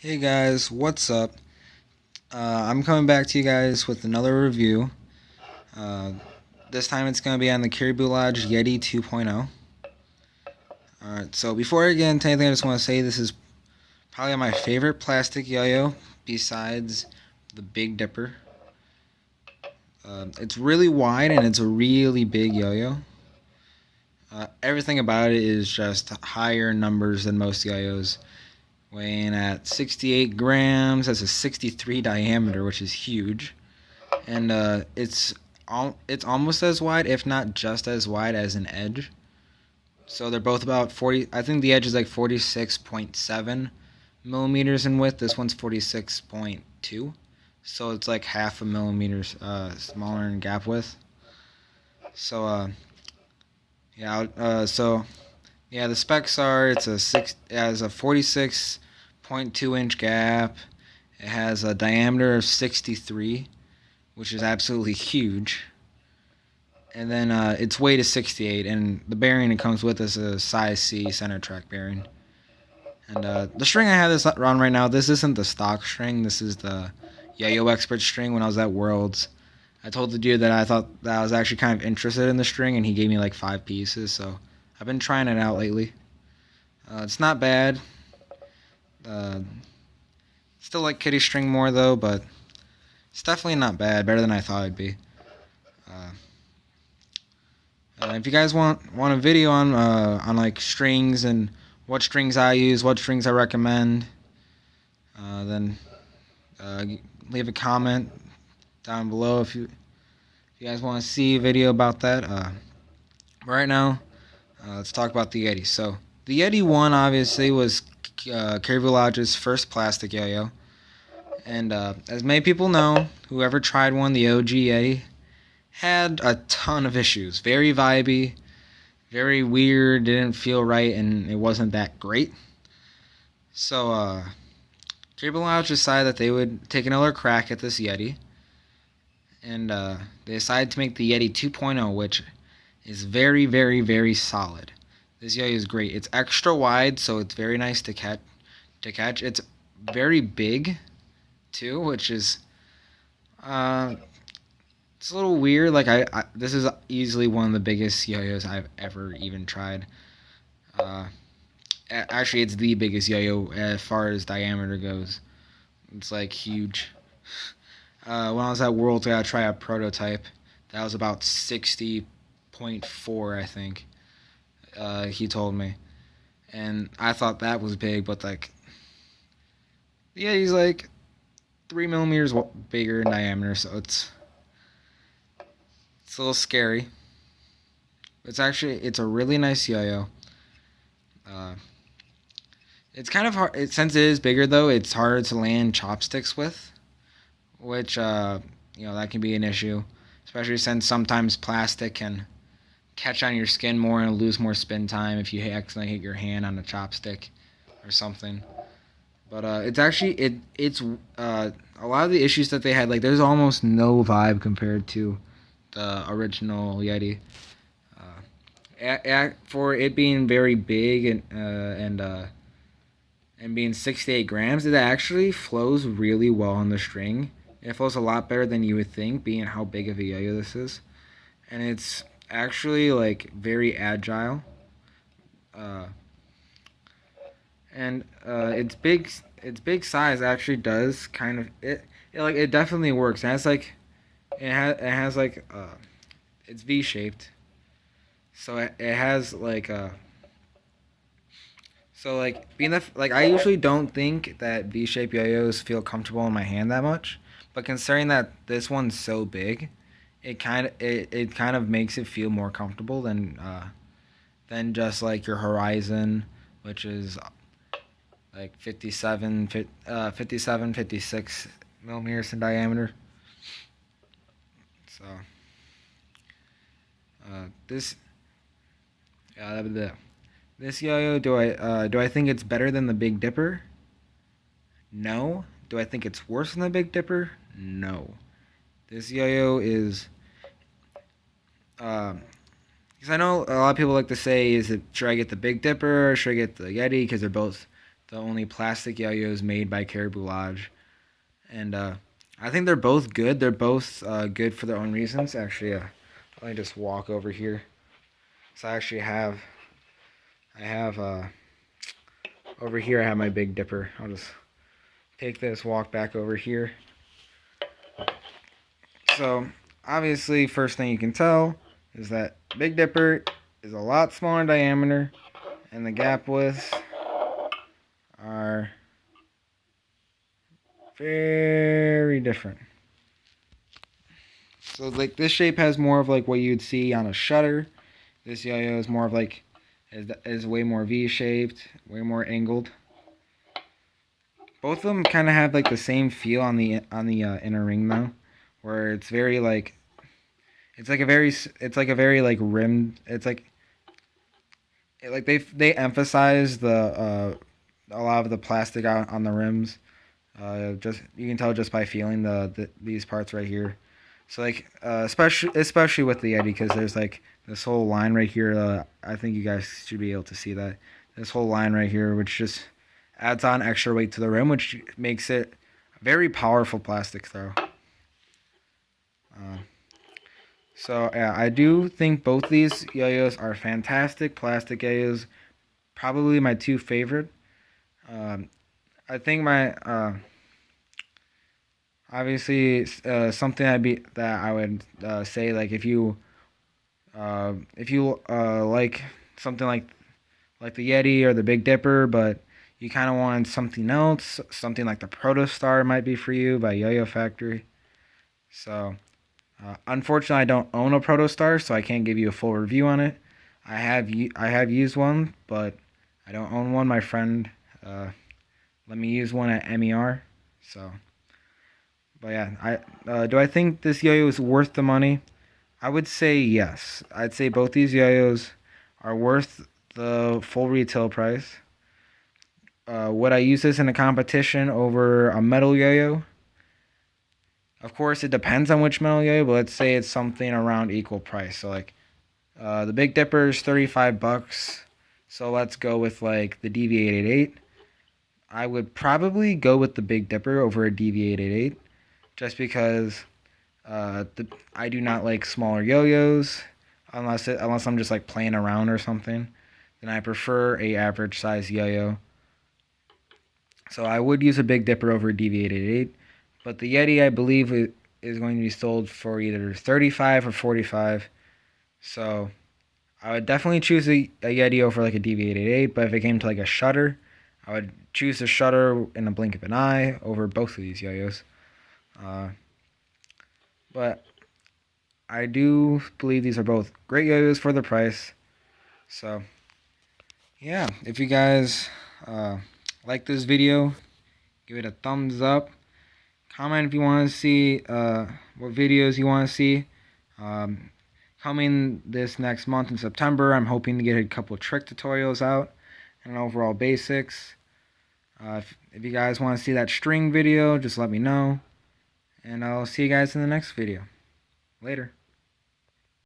Hey guys, what's up? I'm coming back to you guys with another review. Uh, this time it's going to be on the Caribou Lodge Yeti 2.0. Alright, so before I get into anything, I just want to say this is probably my favorite plastic yo-yo besides the Big Dipper. It's really wide and it's a really big yo-yo. Everything about it is just higher numbers than most yo-yos. Weighing at 68 grams, that's a 63 diameter, which is huge. And it's almost as wide, if not just as wide as an edge. So they're both about 40. I think the edge is like 46.7 millimeters in width. This one's 46.2, so it's like half a millimeter smaller in gap width. So yeah, the specs are it has a 46.2 inch gap. It has a diameter of 63, which is absolutely huge. And then its weight is 68, and the bearing it comes with is a size C center track bearing. And the string I have this on right now, this isn't the stock string. This is the Yo-Yo Expert string. When I was at Worlds, I told the dude that I thought that I was actually kind of interested in the string, and he gave me like 5 pieces. So I've been trying it out lately. It's not bad. Uh, Still like kitty string more though, but it's definitely not bad. Better than I thought it'd be. Uh, if you guys want a video on like strings and what strings I use, what strings I recommend, then uh, leave a comment down below if you guys want to see a video about that. Right now, let's talk about the Yeti. So the Yeti 1 obviously was Caribou Lodge's first plastic yo-yo, and as many people know, whoever tried one, the OG Yeti, had a ton of issues. Very vibey, very weird, didn't feel right, and it wasn't that great. So, Caribou Lodge decided that they would take another crack at this Yeti, and they decided to make the Yeti 2.0, which is very, very, very solid. This Yeti is great. It's extra wide, so it's very nice to catch. It's very big, too, which is it's a little weird. Like this is easily one of the biggest yo-yos I've ever even tried. Uh, Actually, it's the biggest yo-yo as far as diameter goes. It's like huge. When I was at Worlds, I got to try a prototype. That was about 60.4, I think. He told me, and I thought that was big, but like, yeah, he's like 3 millimeters bigger in diameter, so it's a little scary. It's a really nice yo-yo. Uh, it's kind of hard since it is bigger though. It's harder to land chopsticks with, which that can be an issue, especially since sometimes plastic can catch on your skin more and lose more spin time if you accidentally hit your hand on a chopstick or something. But it's a lot of the issues that they had, like there's almost no vibe compared to the original Yeti. For it being very big and being 68 grams, it actually flows really well on the string. It flows a lot better than you would think, being how big of a yo-yo this is, and it's actually like very agile. Uh, and its big size actually does kind of it definitely works. It's V shaped, so it has like so like being like I usually don't think that V shaped yo-yos feel comfortable in my hand that much, but considering that this one's so big, it kind of makes it feel more comfortable than just like your Horizon, which is like 56 millimeters in diameter. So this this yo-yo, do I think it's better than the Big Dipper? No. Do I think it's worse than the Big Dipper? No. This yo-yo is because I know a lot of people like to say, should I get the Big Dipper or should I get the Yeti, because they're both the only plastic yo-yos made by Caribou Lodge. And I think they're both good. They're both good for their own reasons. Actually, let me just walk over here. So I have over here I have my Big Dipper. I'll just take this, walk back over here. So obviously, first thing you can tell is that Big Dipper is a lot smaller in diameter, and the gap widths are very different. So like this shape has more of like what you'd see on a shutter. This yo-yo is more of like is way more V-shaped, way more angled. Both of them kind of have like the same feel on the inner ring though, where it's very like it's like a very like rimmed. It's like they emphasize the a lot of the plastic on the rims. Just you can tell just by feeling these parts right here. So like especially with the Yeti, because there's like this whole line right here. I think you guys should be able to see that this whole line right here, which just adds on extra weight to the rim, which makes it a very powerful plastic throw. So yeah, I do think both these yo-yos are fantastic plastic yo-yos. Probably my two favorite. I think my obviously something that I would say, like if you like something like the Yeti or the Big Dipper, but you kind of want something else, something like the Protostar might be for you by Yo-Yo Factory. So unfortunately, I don't own a Protostar, so I can't give you a full review on it. I have used one, but I don't own one. My friend let me use one at MER. So, but yeah, do I think this yo-yo is worth the money? I would say yes. I'd say both these yo-yos are worth the full retail price. Would I use this in a competition over a metal yo-yo? Of course, it depends on which metal yo-yo, but let's say it's something around equal price. So like, the Big Dipper is $35. So let's go with like the DV888. I would probably go with the Big Dipper over a DV888, just because I do not like smaller yo-yos unless I'm just like playing around or something. Then I prefer a average size yo-yo. So I would use a Big Dipper over a DV888, but the Yeti I believe is going to be sold for either 35 or 45. So I would definitely choose a Yeti over like a DV888, but if it came to like a shutter, I would choose the shutter in a blink of an eye over both of these yo-yos. But I do believe these are both great yo-yos for the price. So yeah, if you guys like this video, give it a thumbs up. Comment if you want to see what videos you want to see. Coming this next month in September, I'm hoping to get a couple trick tutorials out and overall basics. If you guys want to see that string video, just let me know. And I'll see you guys in the next video. Later.